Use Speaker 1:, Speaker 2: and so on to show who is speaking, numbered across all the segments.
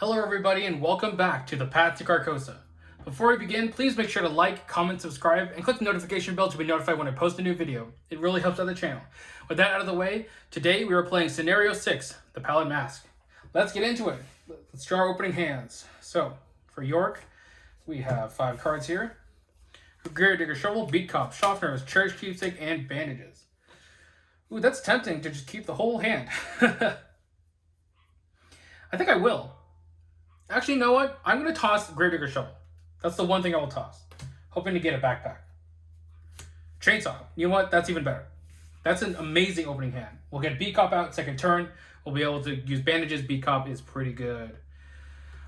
Speaker 1: Hello everybody and welcome back to the Path to Carcosa. Before we begin, please make sure to like, comment, subscribe, and click the notification bell to be notified when I post a new video. It really helps out the channel. With that out of the way, today we are playing Scenario 6, the Pallid Mask. Let's get into it. Let's draw our opening hands. So, for York, we have 5 cards here. Gravedigger Shovel, Beat Cop, Schaffner's, Cherished Keepsake, and Bandages. Ooh, that's tempting to just keep the whole hand. I think I will. Actually, you know what? I'm going to toss Gravedigger Shovel. That's the one thing I will toss. Hoping to get a backpack. Chainsaw. You know what? That's even better. That's an amazing opening hand. We'll get Beat Cop out second turn. We'll be able to use Bandages. Beat Cop is pretty good.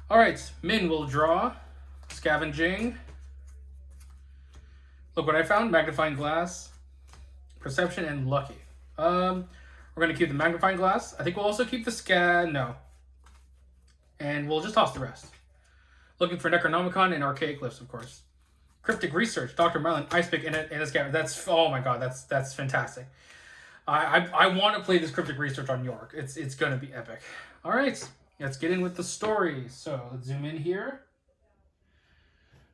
Speaker 1: Alright, Min will draw. Scavenging. Look what I found. Magnifying Glass. Perception and Lucky. We're going to keep the Magnifying Glass. I think we'll also keep the No. And we'll just toss the rest. Looking for Necronomicon and Archaic Glyphs, of course. Cryptic Research, Dr. Merlin, Ice Pick, and a Scatter. That's, oh my god, that's fantastic. I want to play this Cryptic Research on York. It's going to be epic. All right, let's get in with the story. So let's zoom in here.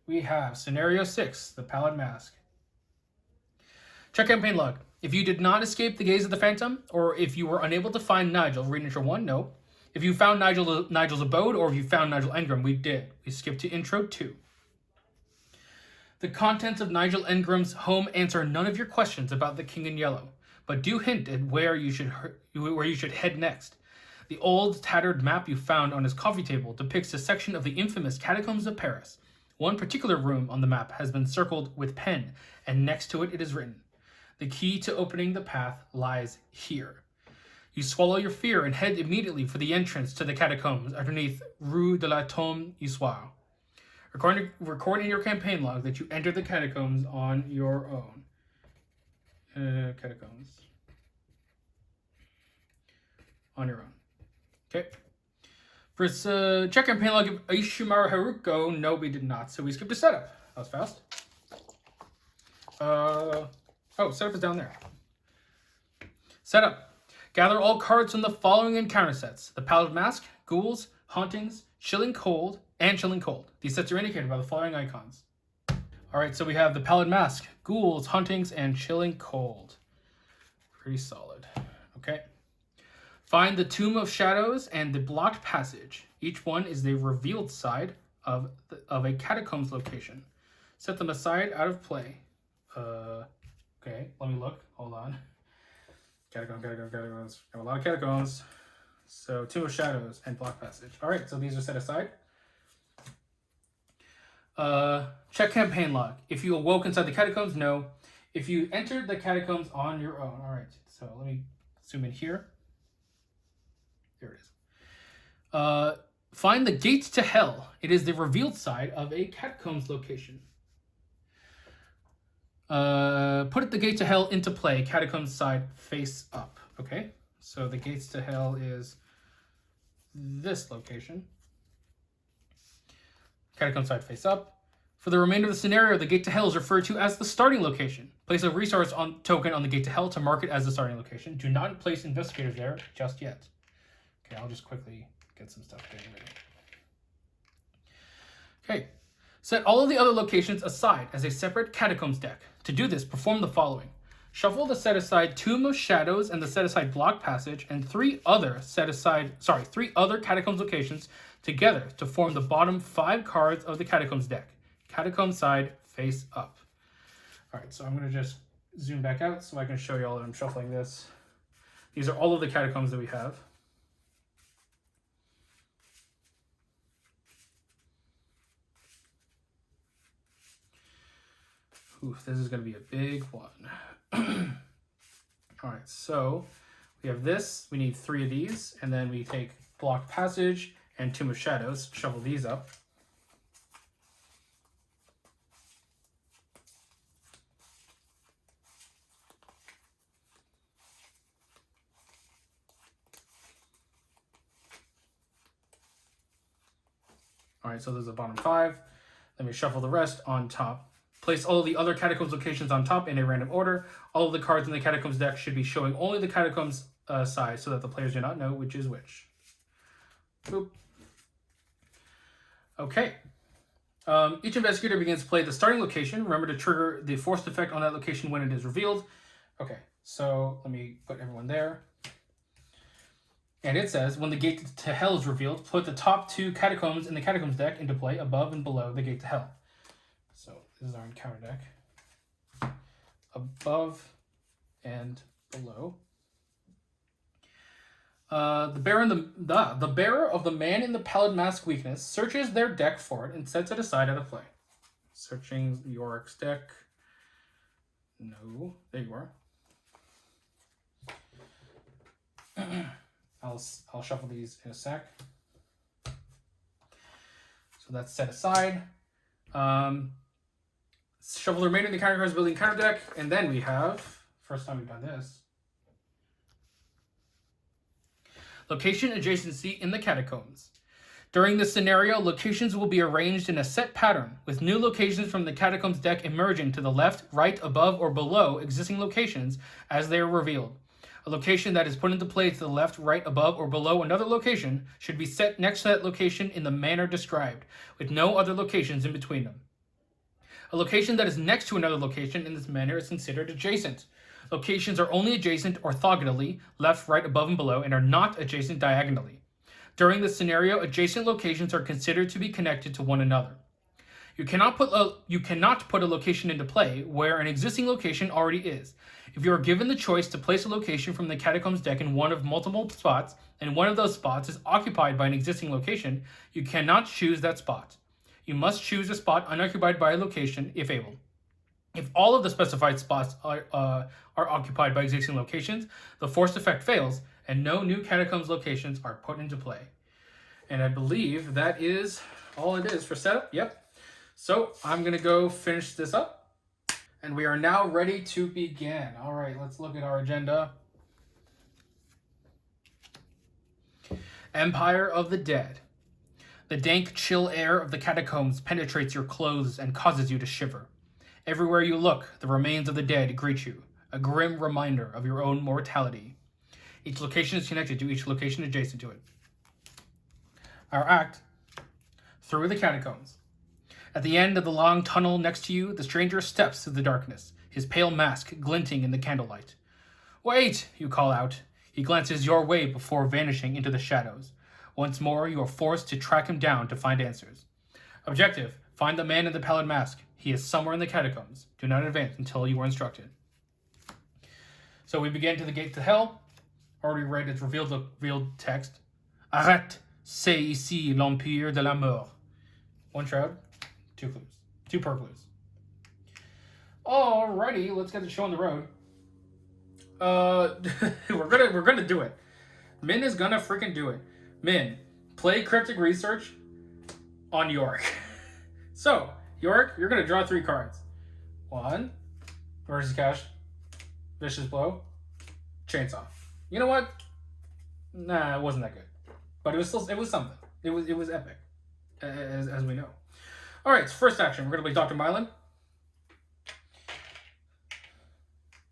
Speaker 1: We have Scenario 6, the Pallid Mask. Check campaign log. If you did not escape the gaze of the Phantom, or if you were unable to find Nigel, read intro 1, no. If you found Nigel's abode, or if you found Nigel Engram, we did. We skipped to intro 2. The contents of Nigel Engram's home answer none of your questions about the King in Yellow, but do hint at where you should head next. The old, tattered map you found on his coffee table depicts a section of the infamous Catacombs of Paris. One particular room on the map has been circled with pen, and next to it is written, "The key to opening the path lies here." You swallow your fear and head immediately for the entrance to the catacombs underneath Rue de la Tombe Issoire. Record in your campaign log that you entered the catacombs on your own. Catacombs. On your own. Okay. For check campaign log of Aishimaru Haruko, no, we did not. So we skipped a setup. That was fast. Setup is down there. Setup. Gather all cards from the following encounter sets. The Pallid Mask, Ghouls, Hauntings, Chilling Cold, and Chilling Cold. These sets are indicated by the following icons. Alright, so we have the Pallid Mask, Ghouls, Hauntings, and Chilling Cold. Pretty solid. Okay. Find the Tomb of Shadows and the Blocked Passage. Each one is the revealed side of a Catacombs location. Set them aside out of play. Okay, let me look. Hold on. Catacombs. Have a lot of catacombs. So, Tomb of Shadows and Block Passage. Alright, so these are set aside. Check campaign log. If you awoke inside the catacombs, no. If you entered the catacombs on your own. Alright, so let me zoom in here. There it is. Find the gates to hell. It is the revealed side of a catacombs location. Put the gate to hell into play. Catacombs side face up. Okay, so the gates to hell is this location. Catacombs side face up. For the remainder of the scenario, the gate to hell is referred to as the starting location. Place a resource token on the gate to hell to mark it as the starting location. Do not place investigators there just yet. Okay, I'll just quickly get some stuff getting ready. Okay. Set all of the other locations aside as a separate Catacombs deck. To do this, perform the following. Shuffle the set-aside Tomb of Shadows and the set-aside Block Passage and 3 other Catacombs locations together to form the bottom 5 cards of the Catacombs deck. Catacombs side face up. Alright, so I'm going to just zoom back out so I can show you all that I'm shuffling this. These are all of the Catacombs that we have. Oof, this is going to be a big one. All right, so we have this. We need 3 of these, and then we take Block Passage and Tomb of Shadows, shuffle these up. All right, so there's the bottom 5. Then we shuffle the rest on top. Place all of the other Catacombs locations on top in a random order. All of the cards in the Catacombs deck should be showing only the Catacombs side so that the players do not know which is which. Boop. Okay. Each investigator begins to play the starting location. Remember to trigger the forced effect on that location when it is revealed. Okay, so let me put everyone there. And it says, when the gate to hell is revealed, put the top 2 catacombs in the catacombs deck into play above and below the gate to hell. So this is our encounter deck. Above and below. The bearer of the man in the pallid mask weakness searches their deck for it and sets it aside out of play. Searching Yorick's deck. No, there you are. I'll shuffle these in a sec. So that's set aside. Shuffle the remainder of the counter cards building counter deck, and then we have, first time we've done this, location adjacency in the catacombs. During this scenario, locations will be arranged in a set pattern, with new locations from the catacombs deck emerging to the left, right, above, or below existing locations as they are revealed. A location that is put into play to the left, right, above, or below another location should be set next to that location in the manner described, with no other locations in between them. A location that is next to another location in this manner is considered adjacent. Locations are only adjacent orthogonally, left, right, above, and below, and are not adjacent diagonally. During this scenario, adjacent locations are considered to be connected to one another. You cannot put a location into play where an existing location already is. If you are given the choice to place a location from the Catacombs deck in one of multiple spots, and one of those spots is occupied by an existing location, you cannot choose that spot. You must choose a spot unoccupied by a location, if able. If all of the specified spots are occupied by existing locations, the forced effect fails, and no new Catacombs locations are put into play. And I believe that is all it is for setup. Yep. So I'm going to go finish this up. And we are now ready to begin. All right, let's look at our agenda. Empire of the Dead. The dank, chill air of the catacombs penetrates your clothes and causes you to shiver. Everywhere you look, the remains of the dead greet you, a grim reminder of your own mortality. Each location is connected to each location adjacent to it. Our act, through the catacombs. At the end of the long tunnel next to you, the stranger steps through the darkness, his pale mask glinting in the candlelight. "Wait!" you call out. He glances your way before vanishing into the shadows. Once more, you are forced to track him down to find answers. Objective: find the man in the pallid mask. He is somewhere in the catacombs. Do not advance until you are instructed. So we begin to the gate to hell. Already read its revealed text. Arrête, c'est ici l'empire de la mort. One shroud, 2 clues. 2 per clues. Alrighty, let's get the show on the road. We're gonna do it. Min is gonna freaking do it. Min, play cryptic research on Yorick. So, Yorick, you're gonna draw 3 cards. 1, Emergency Cash, Vicious Blow, Chainsaw. You know what? Nah, it wasn't that good, but it was something. It was epic, as we know. All right, first action, we're gonna play Dr. Mylan,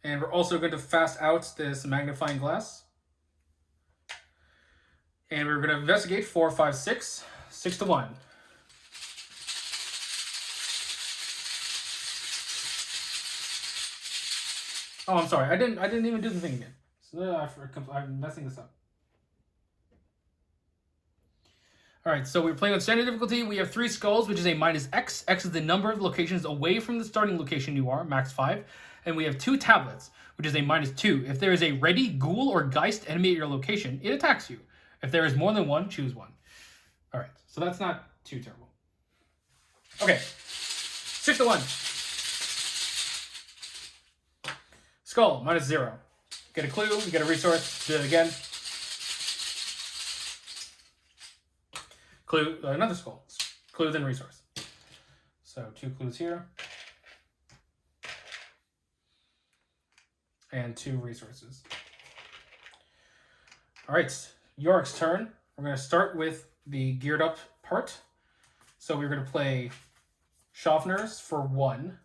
Speaker 1: and we're also going to fast out this magnifying glass, and we're gonna investigate 4, 5, 6, 6 to 1. Oh, I'm sorry. I didn't even do the thing again. So I'm messing this up. All right, so we're playing on standard difficulty. We have 3 skulls, which is a -X. X is the number of locations away from the starting location you are, max 5. And we have 2 tablets, which is a -2. If there is a ready, ghoul, or geist enemy at your location, it attacks you. If there is more than one, choose one. All right, so that's not too terrible. Okay, 6 to 1. Skull, -0. Get a clue, get a resource, do it again. Clue, another skull. Clue, then resource. So 2 clues here. And 2 resources. All right, Yorick's turn. We're going to start with the geared up part. So we're going to play Schaffner's for 1.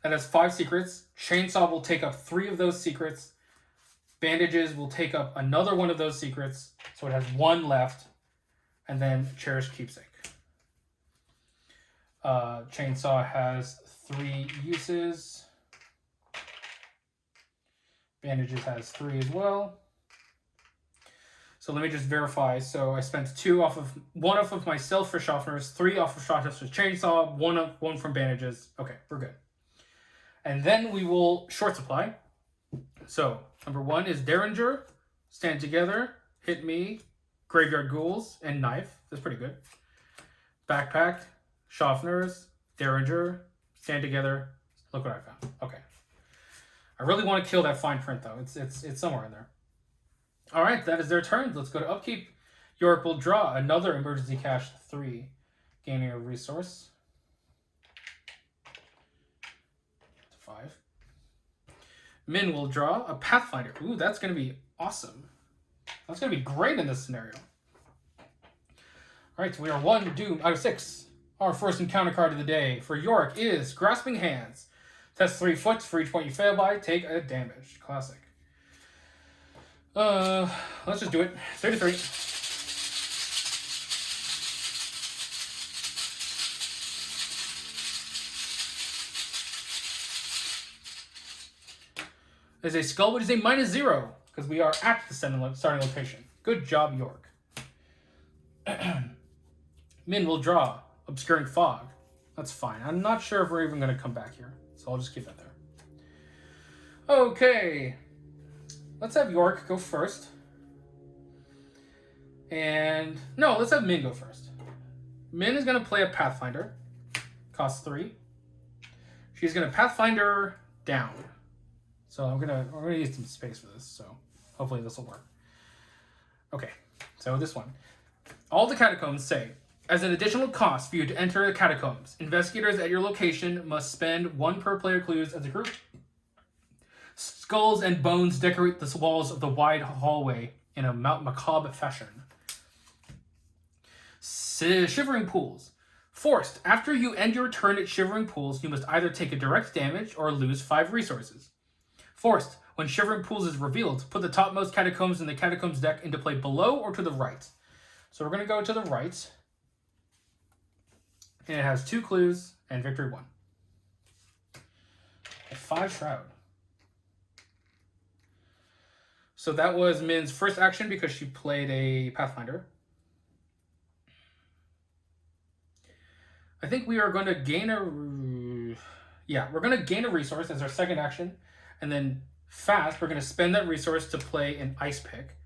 Speaker 1: That has 5 secrets. Chainsaw will take up 3 of those secrets. Bandages will take up another one of those secrets, so it has one left, and then Cherished Keepsake. Chainsaw has 3 uses. Bandages has 3 as well. So let me just verify. So I spent 1 off of myself for sharpeners, 3 off of sharpeners for chainsaw, 1 from bandages. Okay, we're good. And then we will short supply. So number 1 is Derringer, Stand Together, Hit Me, Graveyard Ghouls, and Knife. That's pretty good. Backpack, Sharpeners, Derringer, Stand Together. Look what I found. Okay. I really want to kill that fine print though. It's somewhere in there. All right, that is their turn. Let's go to upkeep. Yorick will draw another emergency cache 3, gaining a resource. 5. Min will draw a Pathfinder. Ooh, that's going to be awesome. That's going to be great in this scenario. All right, so we are 1 doom out of 6. Our first encounter card of the day for Yorick is Grasping Hands. Test 3 foot. For each point you fail by, take a damage. Classic. Let's just do it. 33. There's a skull, which is a -0, because we are at the starting location. Good job, Yorick. Min will draw Obscuring Fog. That's fine. I'm not sure if we're even going to come back here, so I'll just keep that there. Okay. Let's have Yorick go first. And no, let's have Min go first. Min is going to play a Pathfinder. Costs 3. She's going to Pathfinder down. So we're gonna use some space for this, so hopefully this will work. Okay, so this one. All the catacombs say, as an additional cost for you to enter the catacombs, investigators at your location must spend 1 per player clues as a group. Skulls and bones decorate the walls of the wide hallway in a macabre fashion. Shivering Pools. Forced, after you end your turn at Shivering Pools, you must either take a direct damage or lose 5 resources. Forced, when Shivering Pools is revealed, put the topmost catacombs in the catacombs deck into play below or to the right. So we're going to go to the right. And it has 2 clues and victory 1. A 5 Shroud. So that was Min's first action because she played a Pathfinder. I think we are going to gain a... Yeah, we're going to gain a resource as our second action. And then fast, we're going to spend that resource to play an Ice Pick.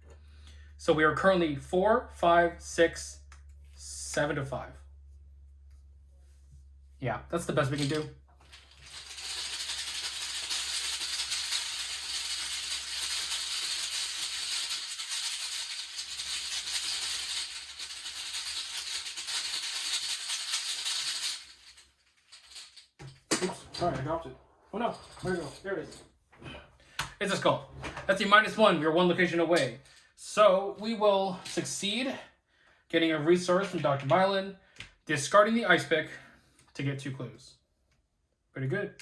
Speaker 1: So we are currently 4, 5, 6, 7 to 5. Yeah, that's the best we can do. Oops, sorry, I dropped it. Oh no, where'd it go? There it is. It's a skull. That's a -1. We are 1 location away. So we will succeed getting a resource from Dr. Mylan, discarding the Ice Pick to get 2 clues. Pretty good.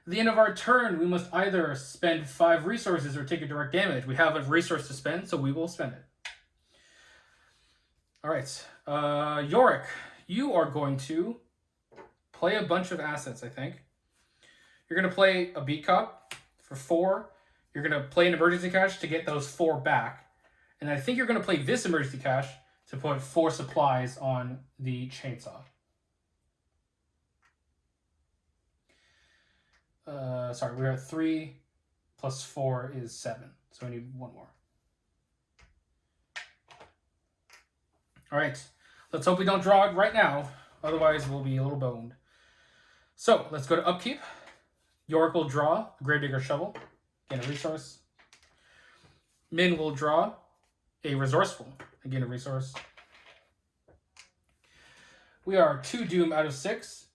Speaker 1: At the end of our turn, we must either spend 5 resources or take a direct damage. We have a resource to spend, so we will spend it. All right. Yorick, you are going to play a bunch of assets, I think. You're going to play a Beat Cop for 4. You're going to play an Emergency Cache to get those 4 back. And I think you're going to play this Emergency Cache to put 4 supplies on the Chainsaw. Sorry, we're at 3 plus 4 is 7. So we need 1 more. All right. Let's hope we don't draw it right now. Otherwise, we'll be a little boned. So let's go to upkeep. Yorick will draw a Gravedigger Shovel. Gain a resource. Min will draw a Resourceful. Again, a resource. We are 2 doom out of 6.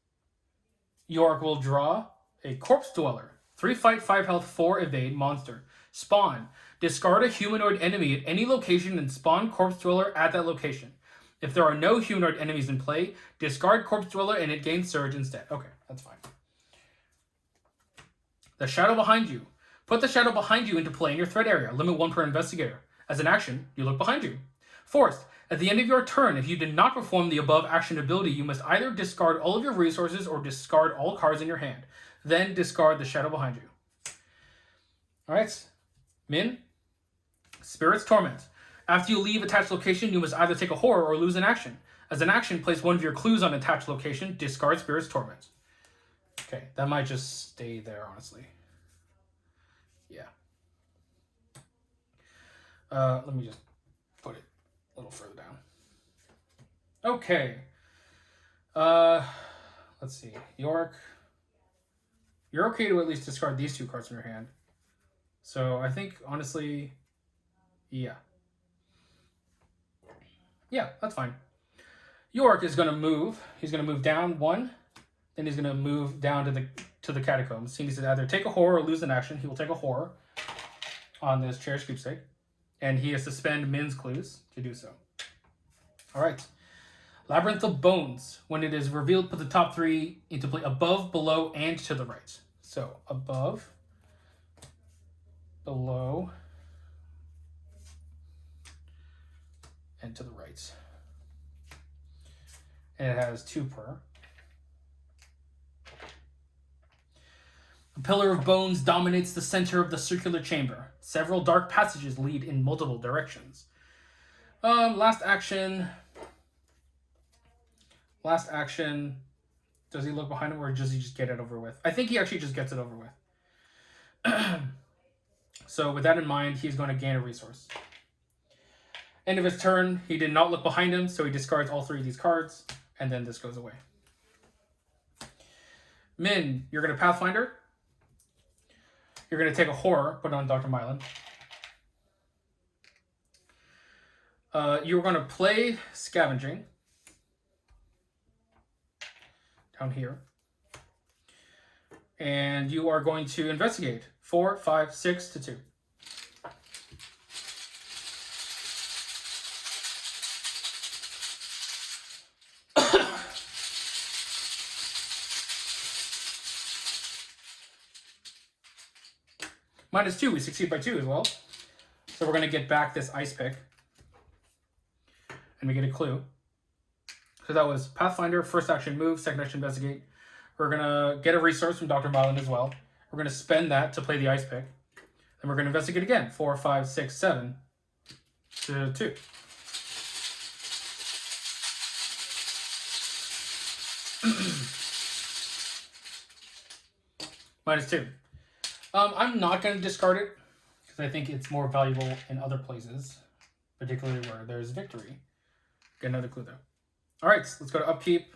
Speaker 1: Yorick will draw a Corpse Dweller. 3 fight, 5 health, 4 evade monster. Spawn. Discard a humanoid enemy at any location and spawn Corpse Dweller at that location. If there are no humanoid enemies in play, discard Corpse Dweller and it gains Surge instead. Okay, that's fine. The Shadow Behind You. Put the shadow behind you into play in your threat area. Limit 1 per investigator. As an action, you look behind you. Forced. At the end of your turn, if you did not perform the above action ability, you must either discard all of your resources or discard all cards in your hand. Then discard the shadow behind you. Alright. Min. Spirit's Torment. After you leave attached location, you must either take a horror or lose an action. As an action, place one of your clues on attached location. Discard Spirit's Torment. Okay, that might just stay there, honestly. Yeah. Let me just put it a little further down. Okay. Let's see. York. You're okay to at least discard these 2 cards from your hand. So I think, honestly, yeah. Yeah, that's fine. York is going to move. He's going to move down 1. Then he's going to move down to the Catacombs. He needs to either take a horror or lose an action. He will take a horror on this Cherished Keepsake. And he has to spend Min's clues to do so. All right. Labyrinth of Bones. When it is revealed, put the top 3 into play above, below, and to the right. So above, below, and to the right. And it has 2 per. The Pillar of Bones dominates the center of the circular chamber. Several dark passages lead in multiple directions. Last action. Does he look behind him or does he just get it over with? I think he actually just gets it over with. So with that in mind, he's going to gain a resource. End of his turn, he did not look behind him, so he discards all 3 of these cards, and then this goes away. Min, you're going to Pathfinder. You're going to take a horror, put it on Dr. Mylan. You're going to play Scavenging. Down here. And you are going to investigate. 4, 5, 6 to 2. -2, we succeed by 2 as well. So we're going to get back this ice pick. And we get a clue. So that was Pathfinder, first action move, second action investigate. We're going to get a resource from Dr. Mylan as well. We're going to spend that to play the ice pick. Then we're going to investigate again. 4, 5, 6, 7 to 2. -2. I'm not going to discard it because I think it's more valuable in other places, particularly where there's victory. Get another clue though. All right, let's go to upkeep.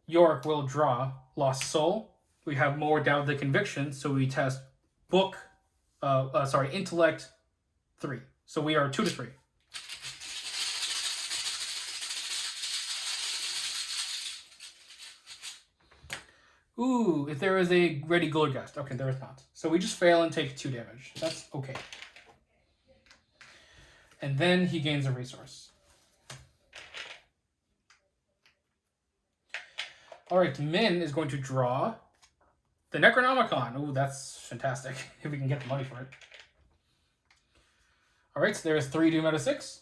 Speaker 1: York will draw Lost Soul. We have more Doubt than Conviction, so we test Intellect 3. So we are 2 to 3. Ooh, if there is a Ready Guldergast. Okay, there is not. So we just fail and take 2 damage. That's okay. And then he gains a resource. Alright, Min is going to draw the Necronomicon. Ooh, that's fantastic. If we can get the money for it. Alright, so there is 3 Doom out of 6.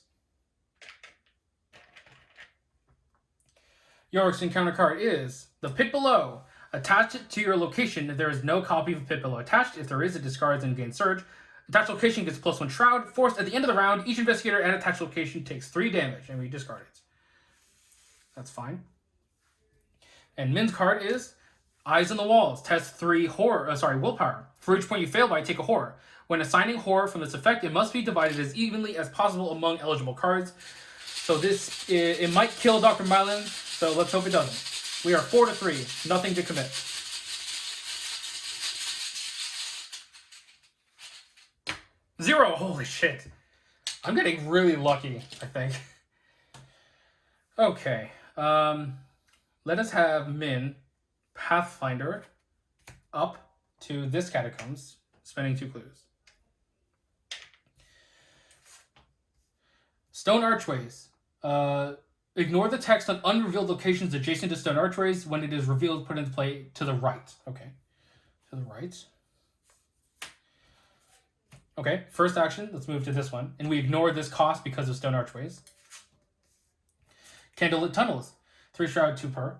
Speaker 1: York's encounter card is the Pit Below. Attach it to your location if there is no copy of Pit Below attached. If there is, it discards and gains Surge. Attached location gets +1 Shroud. Forced at the end of the round, each investigator at attached location takes 3 damage, and we discard it. That's fine. And Min's card is Eyes on the Walls. Test 3 willpower. For each point you fail by, take a horror. When assigning horror from this effect, it must be divided as evenly as possible among eligible cards. So this, it might kill Dr. Mylan, so let's hope it doesn't. We are 4 to 3. Nothing to commit. Zero. Holy shit. I'm getting really lucky, I think. Okay. Let us have Min Pathfinder up to this Catacombs, spending 2 clues. Stone Archways. Ignore the text on unrevealed locations adjacent to stone archways. When it is revealed, put into play to the right. Okay. To the right. Okay, first action, let's move to this one. And we ignore this cost because of stone archways. Candlelit tunnels. 3 shroud, 2 per.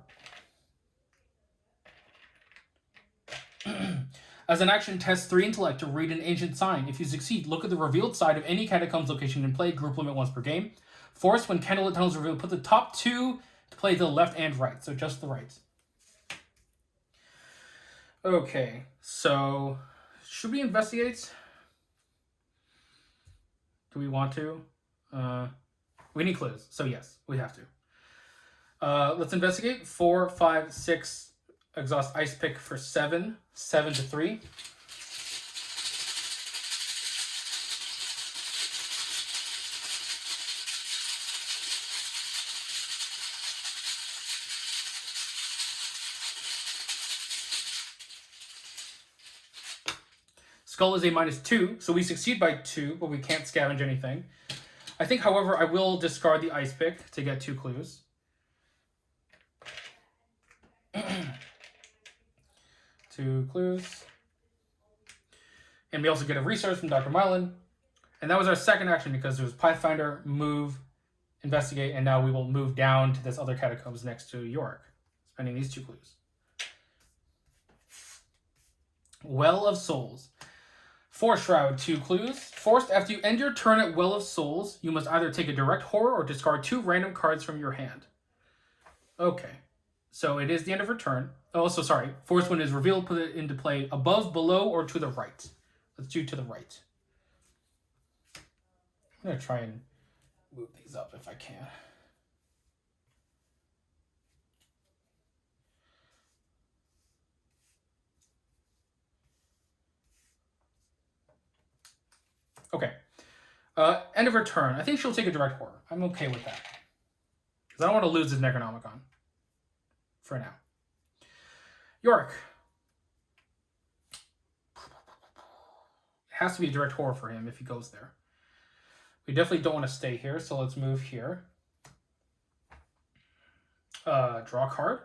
Speaker 1: As an action, test 3 intellect to read an ancient sign. If you succeed, look at the revealed side of any Catacombs location in play. Group limit once per game. Force, when Candlelit tunnels revealed, put the top 2 to play to the left and right. So just the right. Okay, so should we investigate? Do we want to? We need clues, so yes, we have to. Let's investigate. 4, 5, 6. Exhaust ice pick for 7. 7 to 3. Skull is a -2, so we succeed by 2, but we can't scavenge anything. I think, however, I will discard the ice pick to get 2 clues. 2 clues. And we also get a resource from Dr. Mylan. And that was our second action because there was Pathfinder, move, investigate, and now we will move down to this other catacombs next to York, spending these 2 clues. Well of Souls. 4 shroud, 2 clues. Forced, after you end your turn at Well of Souls, you must either take a direct horror or discard 2 random cards from your hand. Okay. So it is the end of her turn. Oh, so sorry. Force, when it is revealed, put it into play above, below, or to the right. Let's do to the right. I'm going to try and move these up if I can. Okay. End of her turn. I think she'll take a direct horror. I'm okay with that. Because I don't want to lose his Necronomicon. For now. York. It has to be a direct horror for him if he goes there. We definitely don't want to stay here, so let's move here. Draw a card.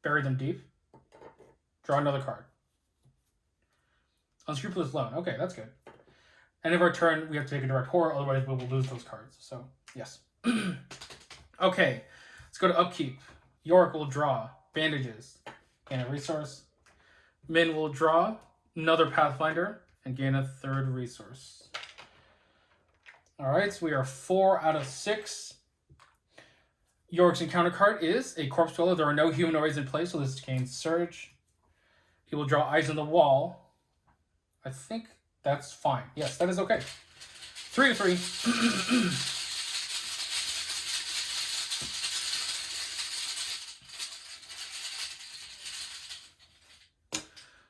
Speaker 1: Bury them deep. Draw another card. Unscrupulous Loan. Okay, that's good. End of our turn, we have to take a direct horror, otherwise we will lose those cards. So, yes. Okay, let's go to upkeep. York will draw bandages. Gain a resource. Min will draw another Pathfinder and gain a 3rd resource. Alright, so we are 4 out of 6. York's encounter card is a Corpse Dweller. There are no humanoids in play, so this gains Surge. He will draw Eyes on the Wall. I think that's fine. Yes, that is okay. 3 to 3.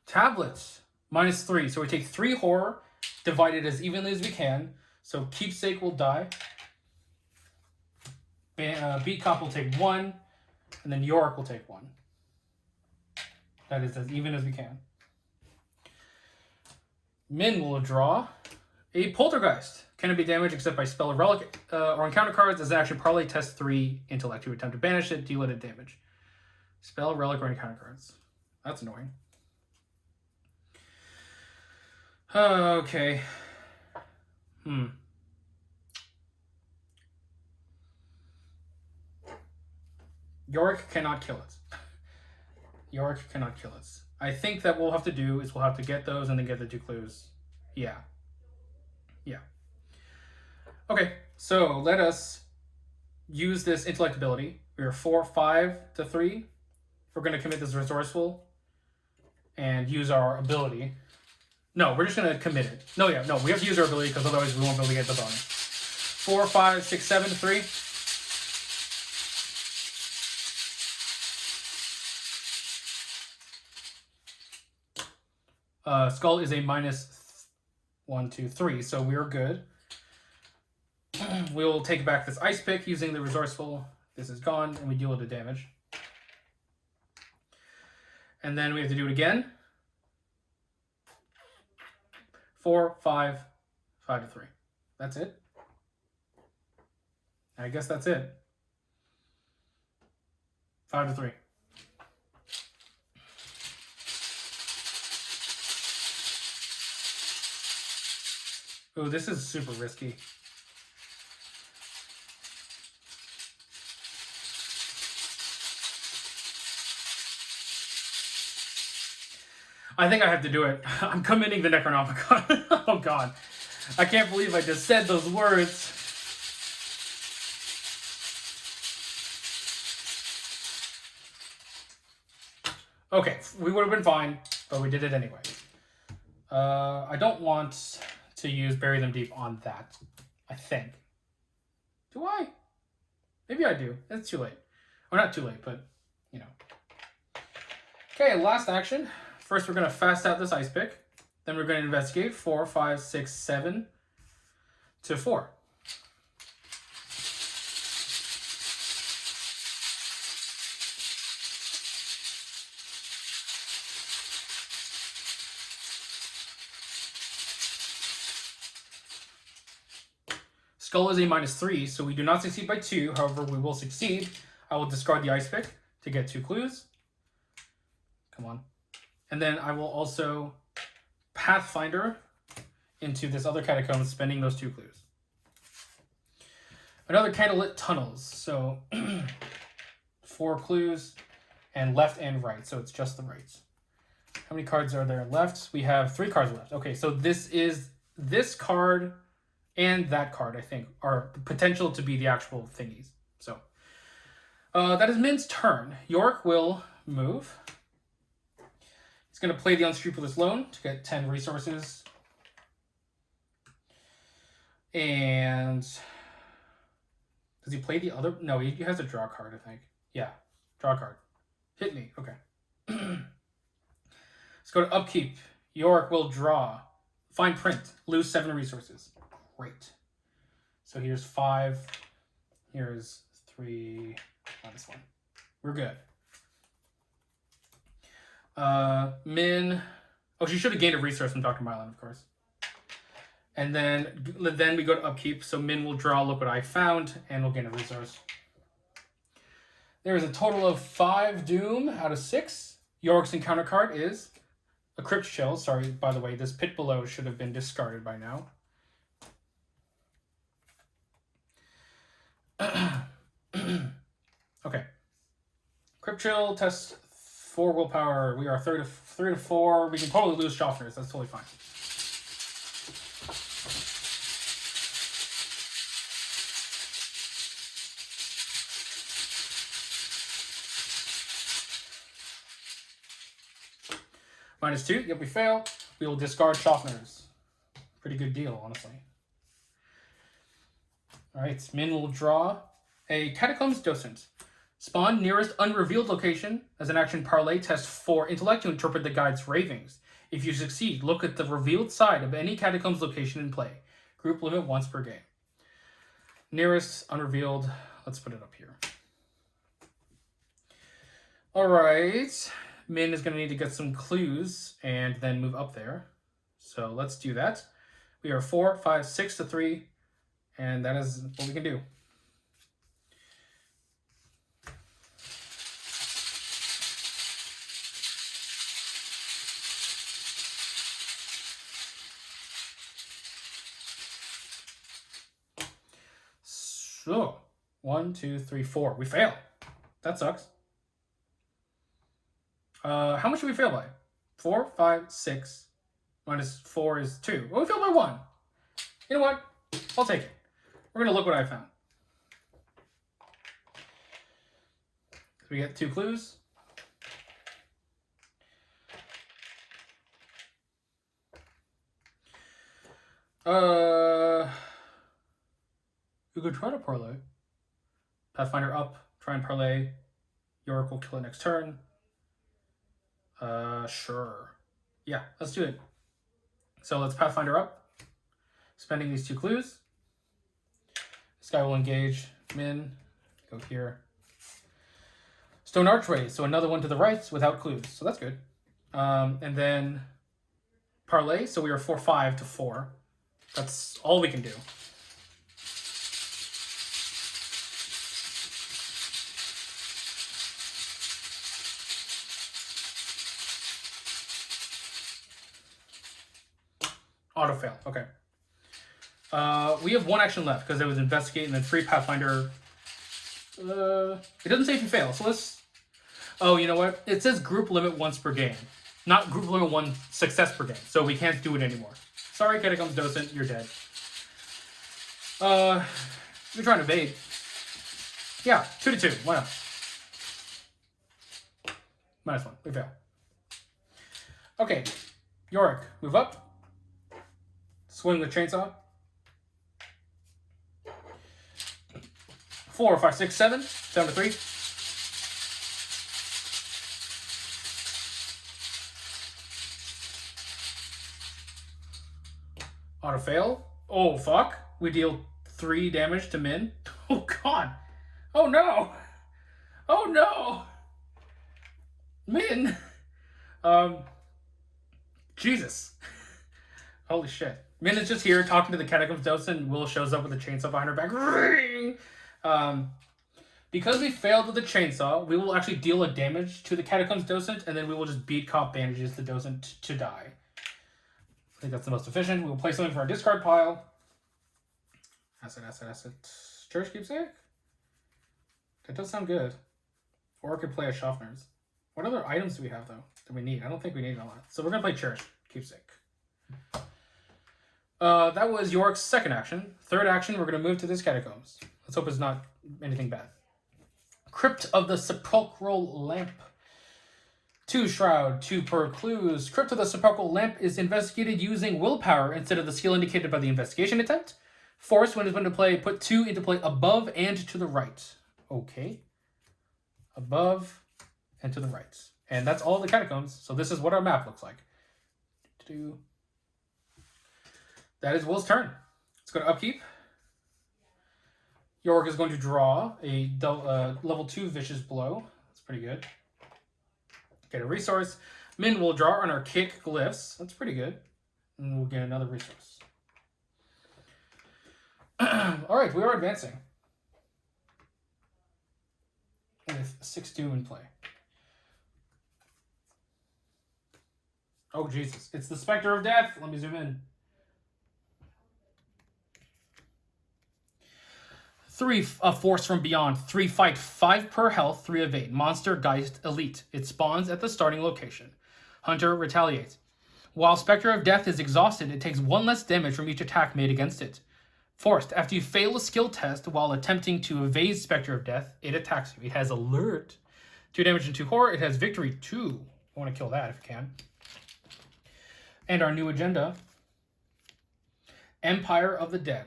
Speaker 1: Tablets. -3. So we take 3 horror, divide it as evenly as we can. So Keepsake will die. Beat Cop will take 1. And then York will take 1. That is as even as we can. Min will draw a Poltergeist. Cannot be damaged except by spell or relic or encounter cards. As an action, parlay test 3 intellect. You attempt to banish it, deal it damage. Spell, relic, or encounter cards. That's annoying. Okay. York cannot kill it. York cannot kill it. I think that what we'll have to do is we'll have to get those and then get the 2 clues. Yeah. Okay, so let us use this intellect ability. We are 4, 5 to 3. We're going to commit this resourceful and use our ability. No, we're just going to commit it. No, we have to use our ability because otherwise we won't be able to get the bonus. 4, 5, 6, 7 to 3. Skull is a -1, 2, 3, so we're good. We'll take back this ice pick using the resourceful. This is gone, and we deal with the damage. And then we have to do it again. 4, 5, 5 to 3. That's it. I guess that's it. 5 to 3. Oh, this is super risky. I think I have to do it. I'm committing the Necronomicon. Oh god. I can't believe I just said those words. Okay, we would have been fine, but we did it anyway. I don't want to use Bury Them Deep on that, I think. Do I? Maybe I do. It's too late. Or not too late, but, you know. Okay, last action. First, we're going to fast out this ice pick. Then we're going to investigate 4, 5, 6, 7 to 4. Skull is a -3, so we do not succeed by 2. However, we will succeed. I will discard the ice pick to get 2 clues. Come on. And then I will also Pathfinder into this other catacomb, spending those 2 clues. Another candlelit tunnels. So 4 clues and left and right. So it's just the rights. How many cards are there left? We have 3 cards left. Okay, so this card and that card, I think, are the potential to be the actual thingies. So that is Min's turn. York will move. He's going to play the Unscrupulous Loan to get 10 resources. And does he play the other? No, he has a draw card, I think. Yeah, draw card. Hit me. Okay. Let's go to Upkeep. York will draw. Fine print. Lose 7 resources. Great. So here's 5. Here's 3 -1. We're good. Min. Oh, she should have gained a resource from Dr. Mylan, of course. And then we go to Upkeep. So Min will draw, look what I found, and we'll gain a resource. There is a total of 5 Doom out of 6. York's encounter card is a Crypt Shell. Sorry, by the way, this pit below should have been discarded by now. Okay. Crypt Chill, test 4 willpower. We are 3 to 4. We can totally lose Schaffners. That's totally fine. -2. Yep, we fail. We will discard Schaffners. Pretty good deal, honestly. Alright, Min will draw a Catacombs Docent. Spawn nearest unrevealed location. As an action, parlay test 4 intellect to interpret the guide's ravings. If you succeed, look at the revealed side of any Catacombs location in play. Group limit once per game. Nearest unrevealed. Let's put it up here. Alright. Min is going to need to get some clues and then move up there. So let's do that. We are 4, 5, 6 to 3. And that is what we can do. So, 1, 2, 3, 4. We fail. That sucks. How much did we fail by? 4, 5, 6. -4 is 2. Well, we failed by 1. You know what? I'll take it. We're going to look what I found. We get 2 clues. You could try to parlay. Pathfinder up, try and parlay. York will kill it next turn. Sure. Yeah, let's do it. So let's Pathfinder up. Spending these 2 clues. This guy will engage Min. Go here. Stone Archway. So another one to the right without clues. So that's good. And then parlay. So we are 4, 5 to 4. That's all we can do. Auto fail. Okay. We have one action left because it was investigate and then free Pathfinder. It doesn't say if you fail, so let's. Oh, you know what? It says group limit once per game, not group limit one success per game. So we can't do it anymore. Sorry, Catacombs Docent, you're dead. You're trying to evade. Yeah, 2-2. Why not? -1. We fail. Okay, Yorick, move up. Swing with chainsaw. 4, 5, 6, 7. Down to 3. Auto fail. Oh, fuck. We deal 3 damage to Min. Oh, God. Oh, no. Oh, no. Min. Jesus. Holy shit. Min is just here talking to the Catacombs Docent, and Will shows up with a chainsaw behind her back. Because we failed with the chainsaw, we will actually deal a damage to the Catacombs Docent, and then we will just beat cop bandages the Docent to die. I think that's the most efficient. We will play something for our discard pile. Asset. Church Keepsake? That does sound good. Or I could play a Schaffner's. What other items do we have, though, that we need? I don't think we need a lot. So we're going to play Church Keepsake. That was Yorick's second action. Third action, we're going to move to this Catacombs. Let's hope it's not anything bad. Crypt of the Sepulchral Lamp. 2 Shroud, 2 per clues. Crypt of the Sepulchral Lamp is investigated using willpower instead of the skill indicated by the investigation attempt. Force, when it's when to play, put 2 into play above and to the right. Okay. Above and to the right. And that's all the Catacombs. So this is what our map looks like. That is Will's turn. Let's go to upkeep. Yorick is going to draw a level 2 Vicious Blow. That's pretty good. Get a resource. Min will draw on our kick glyphs. That's pretty good. And we'll get another resource. Alright, we are advancing. With 6 Doom in play. Oh, Jesus. It's the Spectre of Death. Let me zoom in. 3 Force from Beyond. 3 Fight. 5 per health. 3 Evade. Monster Geist Elite. It spawns at the starting location. Hunter retaliates. While Spectre of Death is exhausted, it takes 1 less damage from each attack made against it. Forced. After you fail a skill test while attempting to evade Spectre of Death, it attacks you. It has Alert. 2 damage and 2 horror. It has Victory 2. I want to kill that if you can. And our new agenda. Empire of the Dead.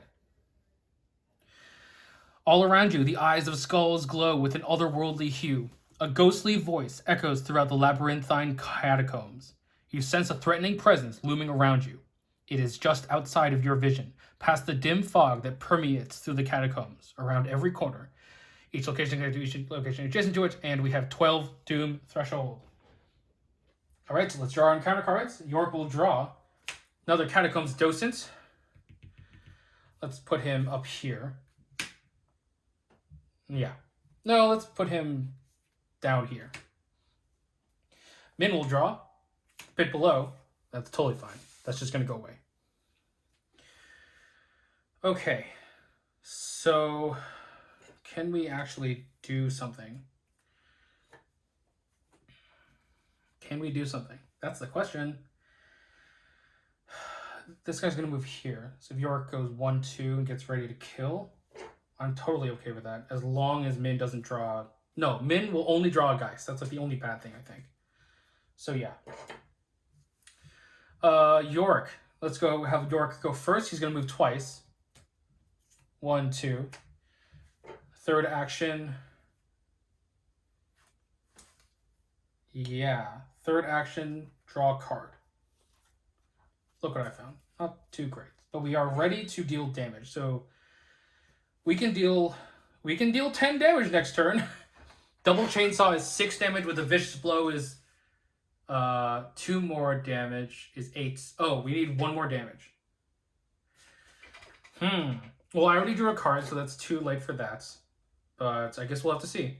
Speaker 1: All around you, the eyes of skulls glow with an otherworldly hue. A ghostly voice echoes throughout the labyrinthine catacombs. You sense a threatening presence looming around you. It is just outside of your vision, past the dim fog that permeates through the catacombs, around every corner. Each location connected to each location adjacent to it, and we have 12 Doom Threshold. Alright, so let's draw our encounter cards. Yorick will draw another Catacombs Docent. Let's put him up here. Yeah. No, let's put him down here. Min will draw. A bit below. That's totally fine. That's just going to go away. Okay. So, can we actually do something? Can we do something? That's the question. This guy's going to move here. So if Yorick goes 1-2 and gets ready to kill, I'm totally okay with that. As long as Min doesn't draw... No, Min will only draw a Geist. That's like the only bad thing, I think. So yeah. Yorick. Let's go have Yorick go first. He's going to move twice. 1, 2. Third action. Yeah. Third action, draw a card. Look what I found. Not too great. But we are ready to deal damage. So we can deal 10 damage next turn. Double Chainsaw is 6 damage with a Vicious Blow is 2 more damage is 8. Oh, we need 1 more damage. Well, I already drew a card, so that's too late for that. But I guess we'll have to see.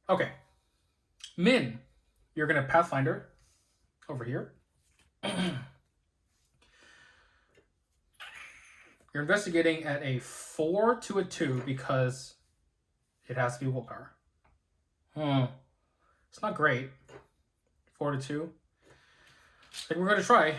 Speaker 1: Okay. Min, you're going to Pathfinder over here. You're investigating at a 4 to a 2 because it has to be willpower. It's not great. 4 to 2. I think we're going to try.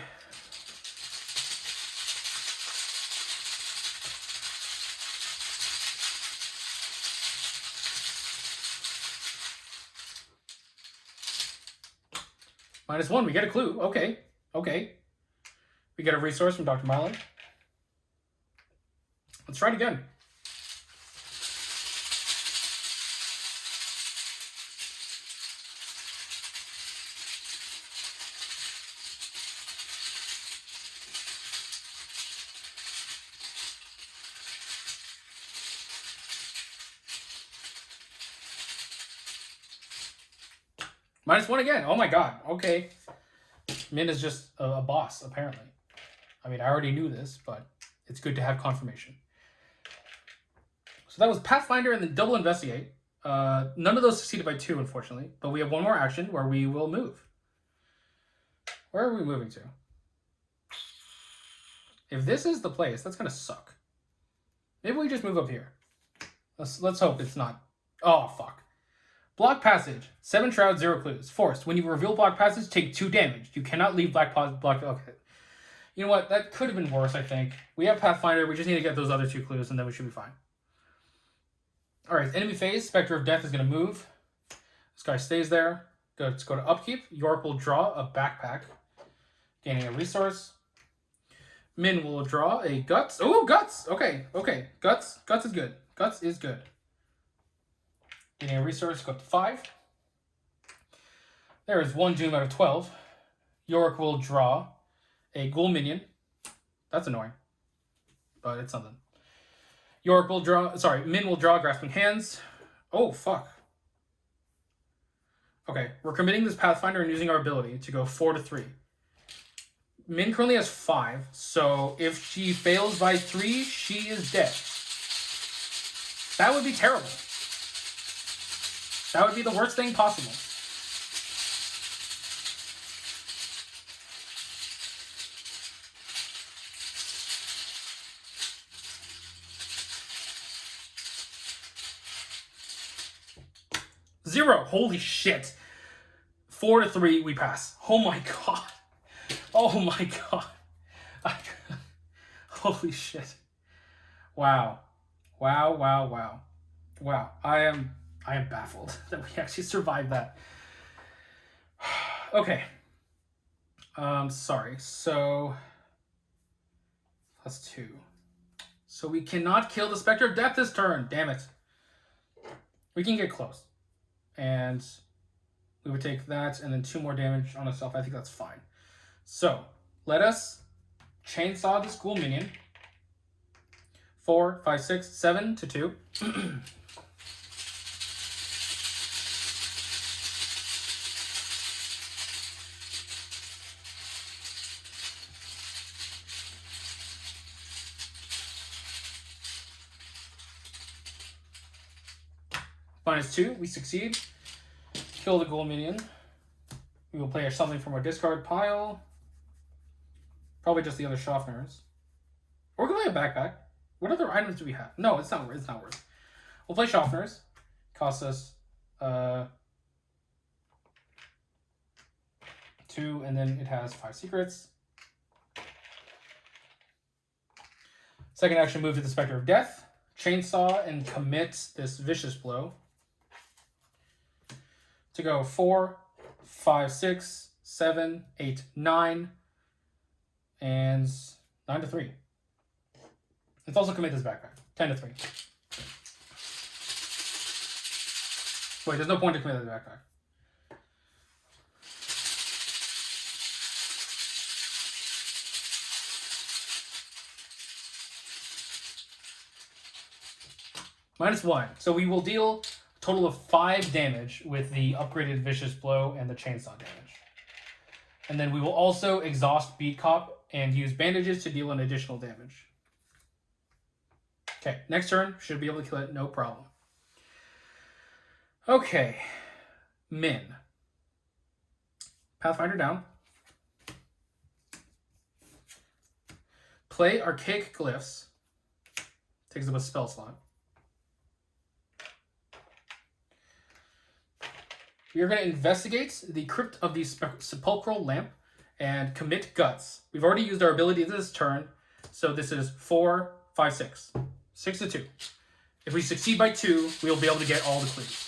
Speaker 1: -1, we get a clue. Okay. We get a resource from Dr. Pallid. Let's try it again. -1 again. Oh my god. Okay. Min is just a boss, apparently. I mean, I already knew this, but it's good to have confirmation. So that was Pathfinder and then double investigate. None of those succeeded by 2, unfortunately. But we have one more action where we will move. Where are we moving to? If this is the place, that's going to suck. Maybe we just move up here. Let's hope it's not. Oh, fuck. Block passage. 7 shrouds, 0 clues. Forced. When you reveal block passage, take 2 damage. You cannot leave block. Okay. You know what? That could have been worse, I think. We have Pathfinder. We just need to get those other 2 clues, and then we should be fine. Alright, enemy phase. Spectre of Death is going to move. This guy stays there. Let's go to upkeep. York will draw a backpack, gaining a resource. Min will draw a guts. Oh, guts! Okay. Guts is good. Guts is good. Getting a resource, go up to 5. There is 1 doom out of 12. York will draw a ghoul minion. That's annoying, but it's something. York will draw, Min will draw grasping hands. Oh, fuck. Okay, we're committing this Pathfinder and using our ability to go 4 to 3. Min currently has 5, so if she fails by 3, she is dead. That would be terrible. That would be the worst thing possible. Zero. Holy shit. 4 to 3, we pass. Oh my god. Oh my god. Holy shit. Wow. Wow. I am baffled that we actually survived that. Okay. Sorry. So +2. So we cannot kill the Spectre of Death this turn. Damn it. We can get close. And we would take that and then 2 more damage on ourselves. I think that's fine. So let us chainsaw this ghoul minion. 4, 5, 6, 7 to 2. -2, we succeed. Kill the ghoul minion. We will play something from our discard pile. Probably just the other Schaffners. Or we can play a backpack. What other items do we have? No, it's not worth. We'll play Schaffners. Costs us 2, and then it has 5 secrets. Second action, move to the Spectre of Death. Chainsaw and commit this Vicious Blow. To go 4, 5, 6, 7, 8, 9, and 9 to 3. Let's also commit this backpack. 10 to 3. Wait, there's no point to commit this backpack. -1. So we will deal a total of 5 damage with the upgraded Vicious Blow and the Chainsaw damage. And then we will also exhaust Beat Cop and use bandages to deal an additional damage. Okay, next turn, should be able to kill it, no problem. Okay, Min. Pathfinder down. Play Archaic Glyphs. Takes up a spell slot. We are going to investigate the crypt of the sepulchral lamp and commit guts. We've already used our ability this turn, so this is 4, 5, 6. 6 to 2. If we succeed by 2, we'll be able to get all the clues.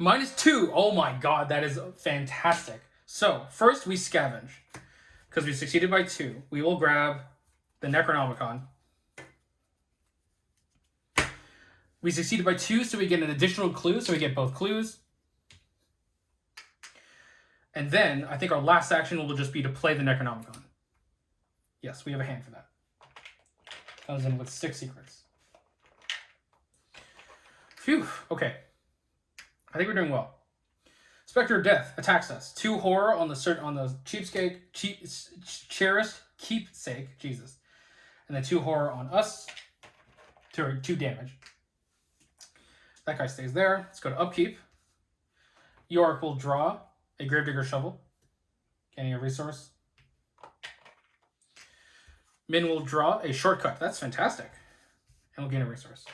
Speaker 1: -2. Oh my god, that is fantastic. So, first we scavenge. Because we succeeded by 2. We will grab the Necronomicon. We succeeded by 2, so we get an additional clue, so we get both clues. And then, I think our last action will just be to play the Necronomicon. Yes, we have a hand for that. Comes in with 6 secrets. Phew, okay. I think we're doing well. Spectre of Death attacks us. 2 horror on the cherished keepsake, Jesus. And then 2 horror on us. 2 damage. That guy stays there. Let's go to upkeep. Yorick will draw a Gravedigger Shovel. Getting a resource. Min will draw a shortcut. That's fantastic. And we'll gain a resource.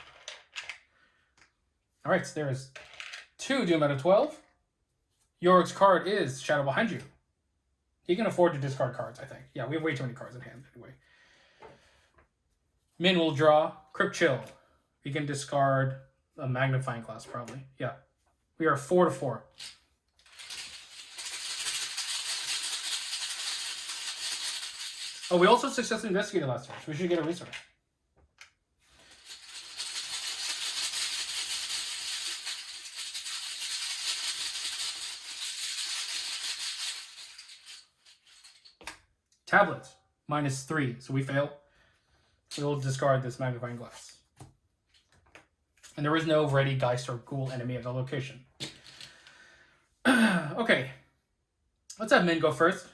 Speaker 1: Alright, so there is 2 Doom out of 12. Yorick's card is Shadow Behind You. He can afford to discard cards, I think. Yeah, we have way too many cards in hand anyway. Min will draw Crypt Chill. He can discard a Magnifying Glass, probably. Yeah. We are 4 to 4. Oh, we also successfully investigated last turn, so we should get a resource. Tablets, -3, so we fail. We will discard this Magnifying Glass. And there is no ready Geist or Ghoul enemy at the location. Okay, let's have Min go first.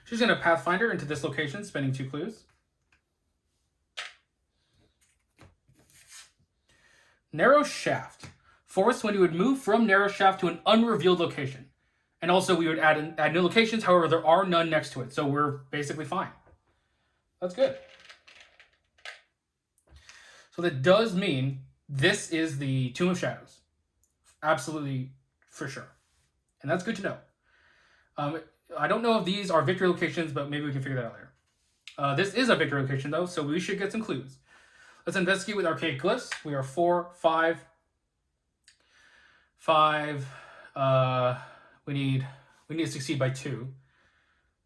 Speaker 1: She's going to Pathfinder into this location, spending 2 clues. Narrow Shaft. Force when you would move from Narrow Shaft to an unrevealed location. And also we would add new locations, however, there are none next to it. So we're basically fine. That's good. So that does mean this is the Tomb of Shadows. Absolutely, for sure. And that's good to know. I don't know if these are victory locations, but maybe we can figure that out later. This is a victory location, though, so we should get some clues. Let's investigate with Archaic Glyphs. We are 4, 5. We need to succeed by 2.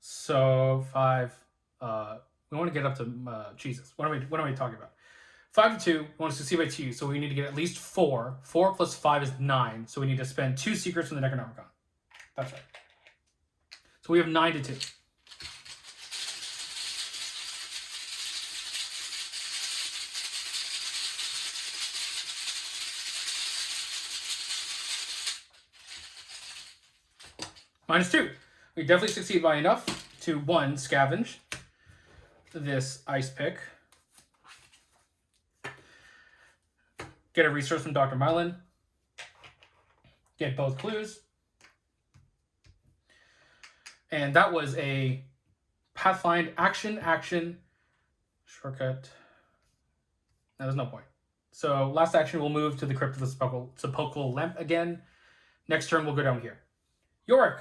Speaker 1: So 5. We want to get up to Jesus. What am I talking about? 5 to 2. We want to succeed by 2, so we need to get at least 4. 4 plus 5 is 9. So we need to spend 2 secrets from the Necronomicon. That's right. So we have 9 to 2. -2. We definitely succeed by enough to 1, scavenge this ice pick. Get a resource from Dr. Mylan. Get both clues. And that was a Pathfind action, shortcut. Now, there's no point. So last action, we'll move to the Crypt of the Sepulchral Lamp again. Next turn, we'll go down here. Yorick,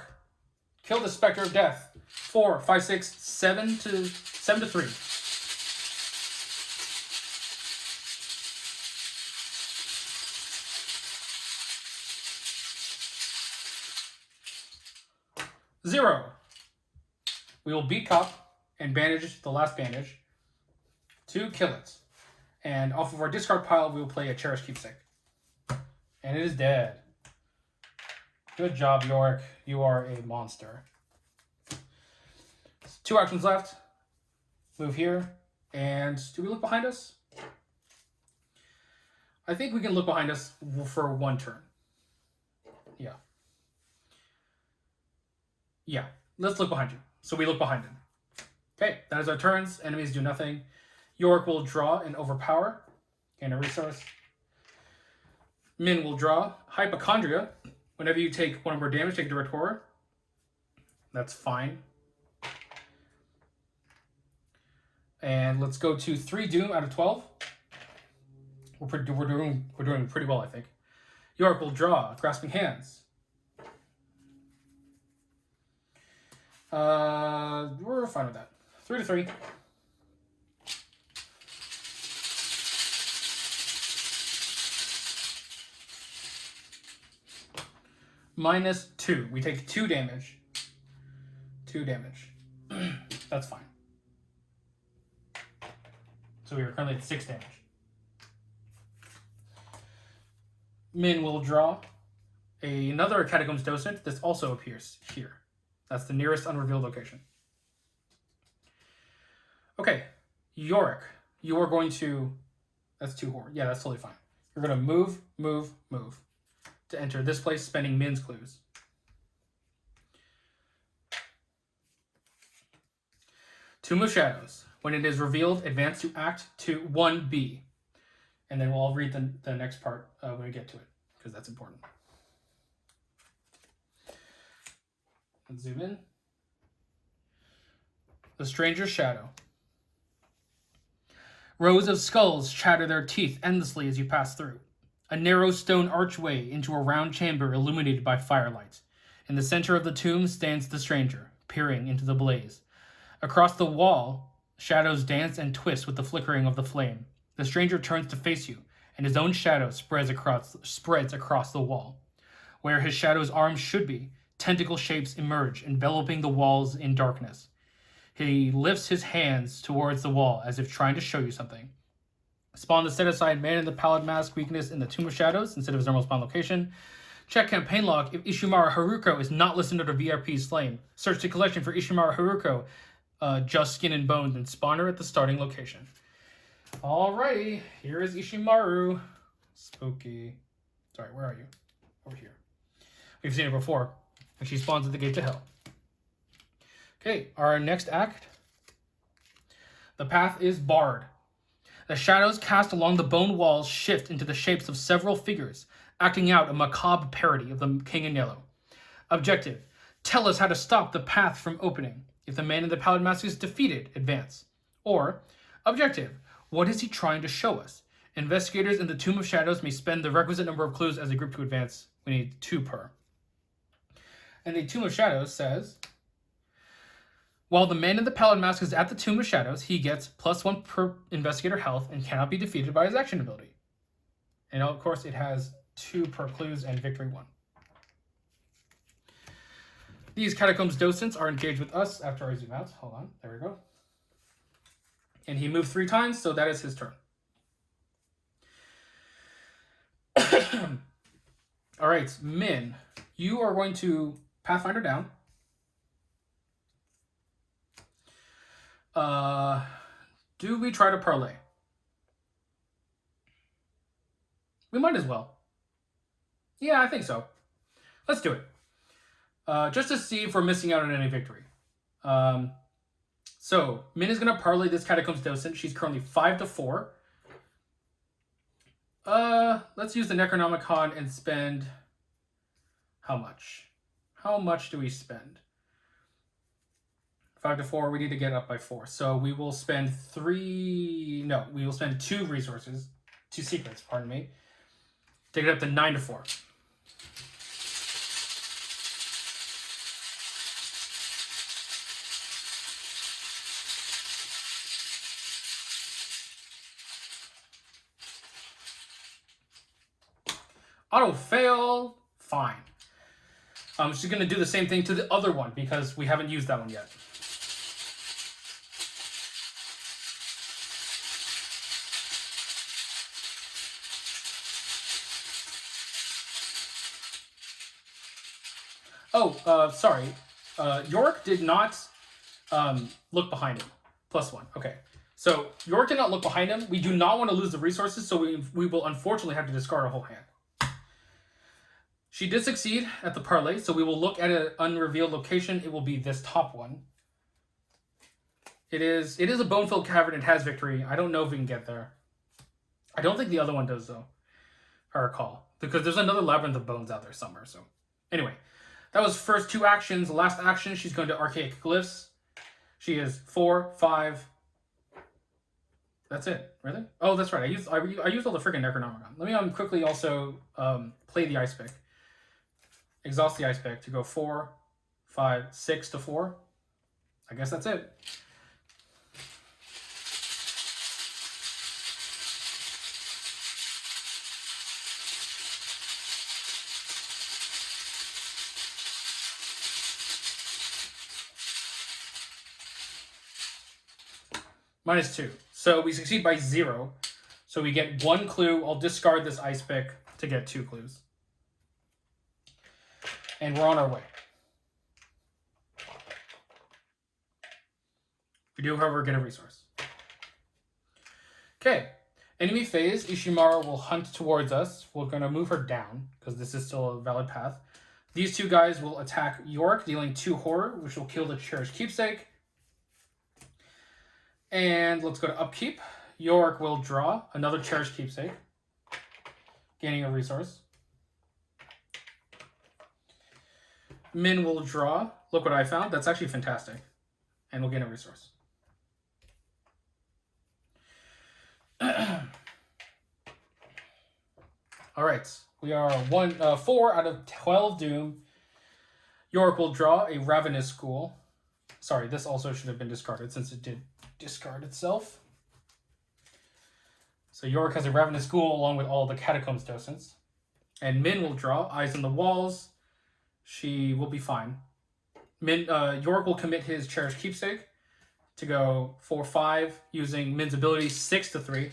Speaker 1: kill the Spectre of Death. 4, 5, 6, 7 to 3. Zero. We will beat Cop and bandage the last bandage to kill it. And off of our discard pile, we will play a Cherished Keepsake. And it is dead. Good job, Yorick. You are a monster. 2 actions left. Move here. And do we look behind us? I think we can look behind us for 1 turn. Yeah. Yeah. Let's look behind you. So we look behind him. Okay, that is our turns. Enemies do nothing. Yorick will draw and overpower. Gain a resource. Min will draw Hypochondria. Whenever you take 1 or more damage, take a direct horror. That's fine. And let's go to 3 Doom out of 12. We're doing pretty well, I think. York will draw Grasping Hands. We're fine with that. 3 to 3. -2. We take 2 damage. 2 damage. That's fine. So we are currently at 6 damage. Min will draw another Catacombs Docent. This also appears here. That's the nearest unrevealed location. Okay, Yorick. You are going to... That's 2 horror. Yeah, that's totally fine. You're going to move to enter this place, spending Min's clues. Tomb of Shadows. When it is revealed, advance to Act 1B. And then we'll all read the next part when we get to it, because that's important. Let's zoom in. The Stranger's Shadow. Rows of skulls chatter their teeth endlessly as you pass through. A narrow stone archway into a round chamber illuminated by firelight. In the center of the tomb stands the stranger, peering into the blaze. Across the wall, shadows dance and twist with the flickering of the flame. The stranger turns to face you, and his own shadow spreads across the wall. Where his shadow's arms should be, tentacle shapes emerge, enveloping the walls in darkness. He lifts his hands towards the wall as if trying to show you something. Spawn the set-aside Man in the Pallid Mask weakness in the Tomb of Shadows instead of his normal spawn location. Check campaign log if Ishimara Haruko is not listed under VRP's Flame. Search the collection for Ishimara Haruko, just skin and bones, and spawn her at the starting location. Alrighty, here is Ishimaru. Spooky. Sorry, where are you? Over here. We've seen her before, and she spawns at the gate to hell. Okay, our next act. The path is barred. The shadows cast along the bone walls shift into the shapes of several figures, acting out a macabre parody of the King in Yellow. Objective: tell us how to stop the path from opening. If the Man in the Pallid Mask is defeated, advance. Or, objective: what is he trying to show us? Investigators in the Tomb of Shadows may spend the requisite number of clues as a group to advance. We need 2 per. And the Tomb of Shadows says, while the Man in the Pallid Mask is at the Tomb of Shadows, he gets +1 per investigator health and cannot be defeated by his action ability. And of course, it has 2 per clues and victory 1. These Catacombs Docents are engaged with us after I zoom out. Hold on, there we go. And he moved 3 times, so that is his turn. All right, Min, you are going to Pathfinder down. Do we try to parlay? We might as well. Yeah, I think so. Let's do it. Just to see if we're missing out on any victory. So, Min is going to parlay this Catacombs Docent. She's currently 5 to 4. Let's use the Necronomicon and spend... How much? How much do we spend? 5 to 4, we need to get up by 4. So we will spend 3... No, we will spend 2 resources. 2 secrets, pardon me. To get up to 9 to 4. Auto fail. Fine. I'm just going to do the same thing to the other one because we haven't used that one yet. Oh, sorry. York did not look behind him. +1. Okay. So York did not look behind him. We do not want to lose the resources, so we will unfortunately have to discard a whole hand. She did succeed at the parlay, so we will look at an unrevealed location. It will be this top one. It is a bone-filled cavern. It has victory. I don't know if we can get there. I don't think the other one does, though, if I recall. because there's another Labyrinth of Bones out there somewhere. So anyway, that was first 2 actions. Last action, she's going to Archaic Glyphs. She is 4, 5. That's it. Really? Oh, that's right. I used all the freaking Necronomicon. Let me quickly also play the Ice Pick. Exhaust the Ice Pick to go 4, 5, 6 to 4. I guess that's it. -2. So we succeed by 0. So we get 1 clue. I'll discard this Ice Pick to get 2 clues. And we're on our way. We do, however, get a resource. Okay. Enemy phase, Ishimara will hunt towards us. We're going to move her down, because this is still a valid path. These 2 guys will attack York, dealing 2 horror, which will kill the Cherished Keepsake. And let's go to Upkeep. York will draw another Cherished Keepsake, gaining a resource. Min will draw. Look what I found. That's actually fantastic. And we'll gain a resource. All right. We are 4 out of 12 Doom. York will draw a Ravenous School. Sorry, this also should have been discarded since it did discard itself. So York has a Ravenous School along with all the Catacombs docents. And Min will draw Eyes on the Walls. She will be fine. York will commit his Cherished Keepsake to go 4, 5 using Min's ability 6 to 3.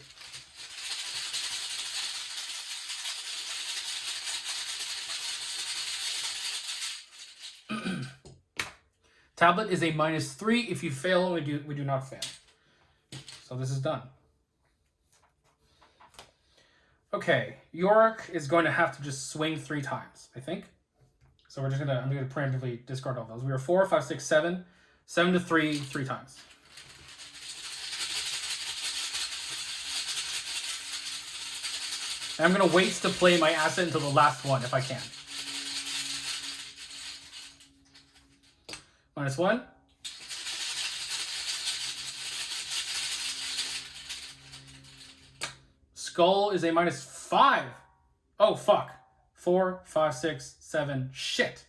Speaker 1: Tablet is a -3. If you fail, we do not fail. So this is done. Okay, York is going to have to just swing 3 times, I think. So I'm gonna preemptively discard all those. We are 4, 5, 6, 7. 7 to 3, 3 times. And I'm gonna wait to play my asset until the last one if I can. -1. Skull is a -5. Oh, fuck. 4, 5, 6, 7. Shit.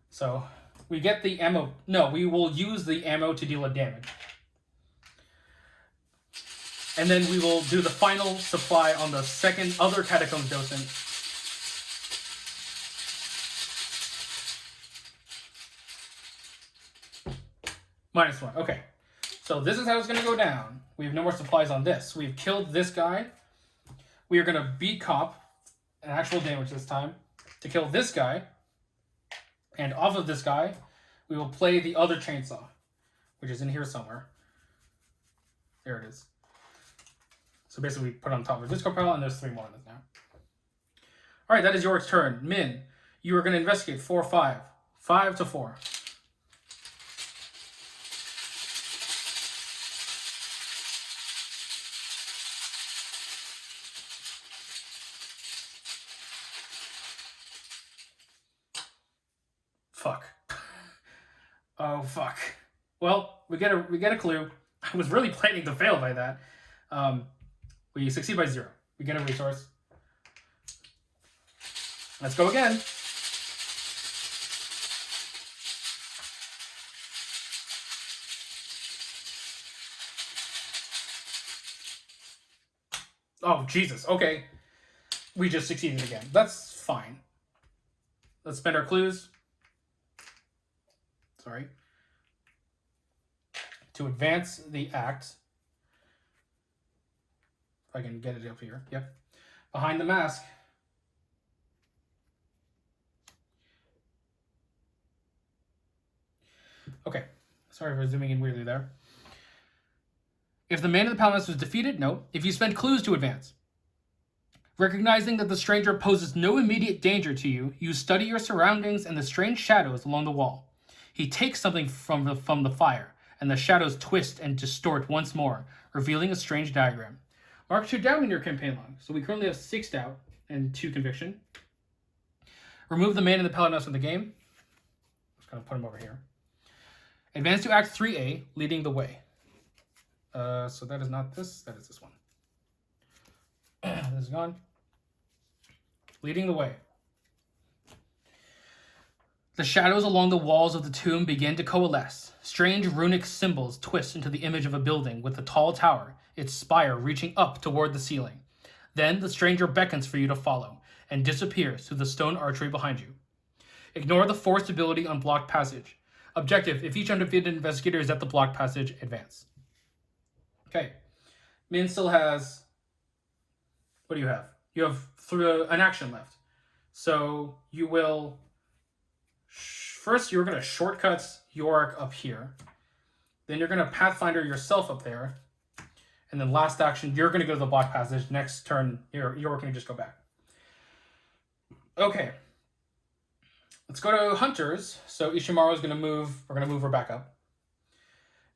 Speaker 1: So we get the ammo. No, we will use the ammo to deal a damage. And then we will do the final supply on the second other Catacombs docent. -1. Okay. So this is how it's going to go down. We have no more supplies on this. We've killed this guy. We are going to beat Cop, an actual damage this time, to kill this guy. And off of this guy, we will play the other chainsaw, which is in here somewhere. There it is. So basically we put it on top of the disco pile, and there's 3 more in this now. Alright, that is York's turn. Min, you are going to investigate 4, 5. 5 to 4. Fuck. Oh, fuck. Well, we get a clue. I was really planning to fail by that. We succeed by 0. We get a resource. Let's go again. Oh, Jesus. Okay. We just succeeded again. That's fine. Let's spend our clues. Sorry. To advance the act. If I can get it up here. Yep. Behind the mask. Okay. Sorry for zooming in weirdly there. If the man of the palace was defeated, no. If you spend clues to advance. Recognizing that the stranger poses no immediate danger to you, you study your surroundings and the strange shadows along the wall. He takes something from the fire, and the shadows twist and distort once more, revealing a strange diagram. Mark 2 down in your campaign log. So we currently have 6 out, and 2 conviction. Remove the man in the Pallid from the game. Just gonna put him over here. Advance to Act 3A, leading the way. So that is not this, that is this one. This is gone. Leading the way. The shadows along the walls of the tomb begin to coalesce. Strange runic symbols twist into the image of a building with a tall tower, its spire reaching up toward the ceiling. Then the stranger beckons for you to follow and disappears through the stone archway behind you. Ignore the forced ability on blocked passage. Objective: if each undefeated investigator is at the blocked passage, advance. Okay. Min still has... What do you have? You have an action left. So you will... First, you're going to shortcut Yorick up here. Then you're going to Pathfinder yourself up there. And then last action, you're going to go to the block passage. Next turn, Yorick can just go back. Okay. Let's go to Hunters. So Ishimaru is going to move. We're going to move her back up.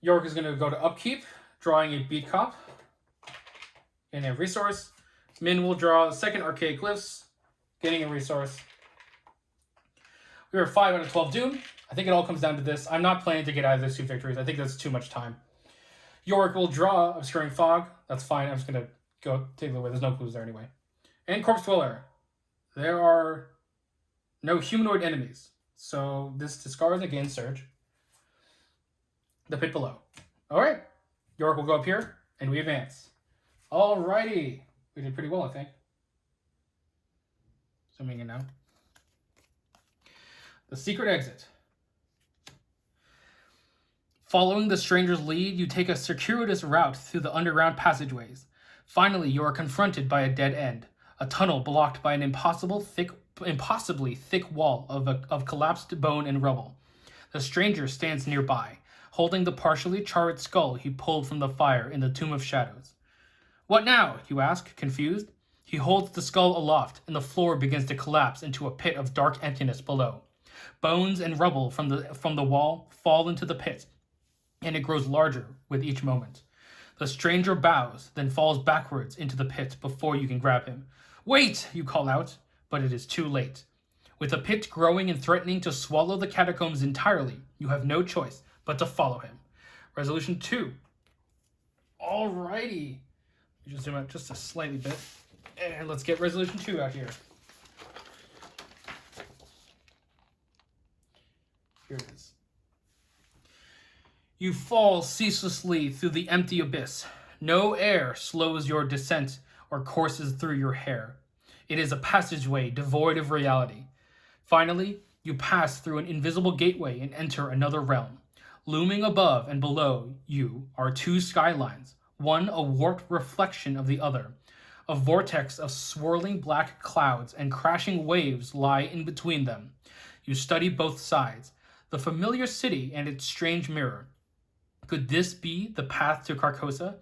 Speaker 1: Yorick is going to go to Upkeep, drawing a Beat Cop and a resource. Min will draw second Archaic Glyphs, getting a resource. We are 5 out of 12 Doom. I think it all comes down to this. I'm not planning to get either of those 2 victories. I think that's too much time. Yorick will draw Obscuring Fog. That's fine. I'm just going to go take it away. There's no clues there anyway. And Corpse Dweller. There are no humanoid enemies. So this discards again Surge. The pit below. Alright. Yorick will go up here, and we advance. Alrighty. We did pretty well, I think. Zooming in now. The secret exit. Following the stranger's lead, you take a circuitous route through the underground passageways. Finally, you are confronted by a dead end, a tunnel blocked by an impossibly thick wall of collapsed bone and rubble. The stranger stands nearby, holding the partially charred skull he pulled from the fire in the Tomb of Shadows. What now? You ask, confused. He holds the skull aloft, and the floor begins to collapse into a pit of dark emptiness below. Bones and rubble from the wall fall into the pit, and it grows larger with each moment. The stranger bows, then falls backwards into the pit before you can grab him. Wait, you call out, but it is too late. With the pit growing and threatening to swallow the catacombs entirely, you have no choice but to follow him. Resolution 2. Alrighty. Let me just zoom out just a slightly bit. And let's get Resolution 2 out here. Here it is. You fall ceaselessly through the empty abyss. No air slows your descent or courses through your hair. It is a passageway devoid of reality. Finally, you pass through an invisible gateway and enter another realm. Looming above and below you are 2 skylines, one a warped reflection of the other. A vortex of swirling black clouds and crashing waves lie in between them. You study both sides, the familiar city and its strange mirror. Could this be the path to Carcosa?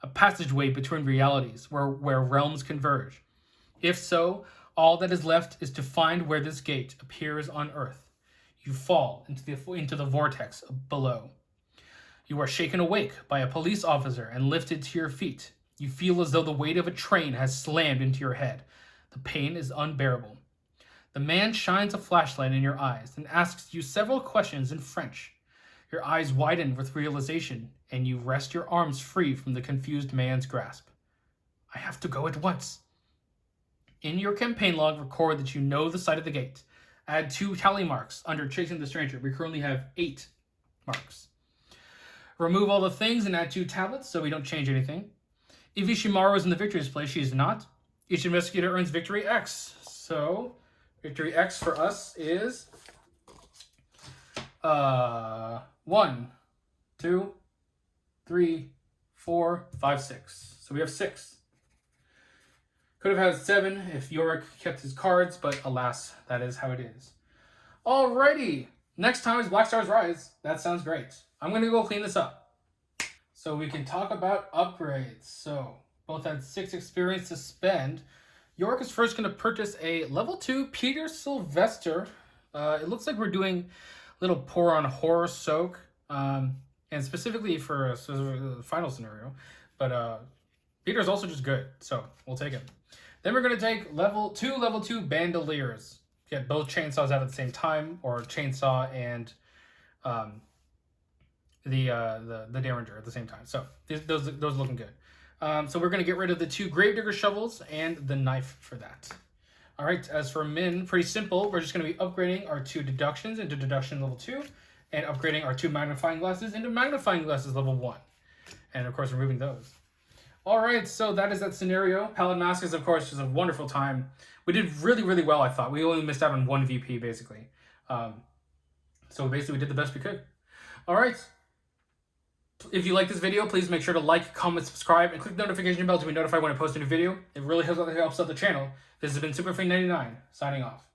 Speaker 1: A passageway between realities where realms converge. If so, all that is left is to find where this gate appears on Earth. You fall into the vortex below. You are shaken awake by a police officer and lifted to your feet. You feel as though the weight of a train has slammed into your head. The pain is unbearable. The man shines a flashlight in your eyes and asks you several questions in French. Your eyes widen with realization, and you wrest your arms free from the confused man's grasp. I have to go at once. In your campaign log, record that you know the site of the gate. Add 2 tally marks under Chasing the Stranger. We currently have 8 marks. Remove all the things and add 2 tablets so we don't change anything. If Ishimaru is in the victory's place, she is not. Each investigator earns victory X. So, victory X for us is 1, 2, 3, 4, 5, 6. So we have 6. Could have had 7 if Yorick kept his cards, but alas, that is how it is. Alrighty. Next time is Black Stars Rise. That sounds great. I'm going to go clean this up. So we can talk about upgrades. So both had 6 experience to spend. Yorick is first going to purchase a level 2 Peter Sylvester. It looks like we're doing a little pour on horror soak. And specifically for the final scenario. But Peter's also just good. So we'll take him. Then we're going to take level 2 bandoliers. Get both chainsaws out at the same time, or chainsaw and the Derringer at the same time. So those looking good. So we're going to get rid of the 2 Gravedigger shovels and the knife for that. All right, as for Min, pretty simple. We're just going to be upgrading our 2 deductions into deduction level 2 and upgrading our 2 magnifying glasses into magnifying glasses level 1. And of course, removing those. All right, so that is that scenario. Pallid Mask is, of course, just a wonderful time. We did really, really well, I thought. We only missed out on 1 VP, basically. So basically, we did the best we could. All right. If you like this video, please make sure to like, comment, subscribe, and click the notification bell to be notified when I post a new video. It really helps out the channel. This has been SuperFiend99, signing off.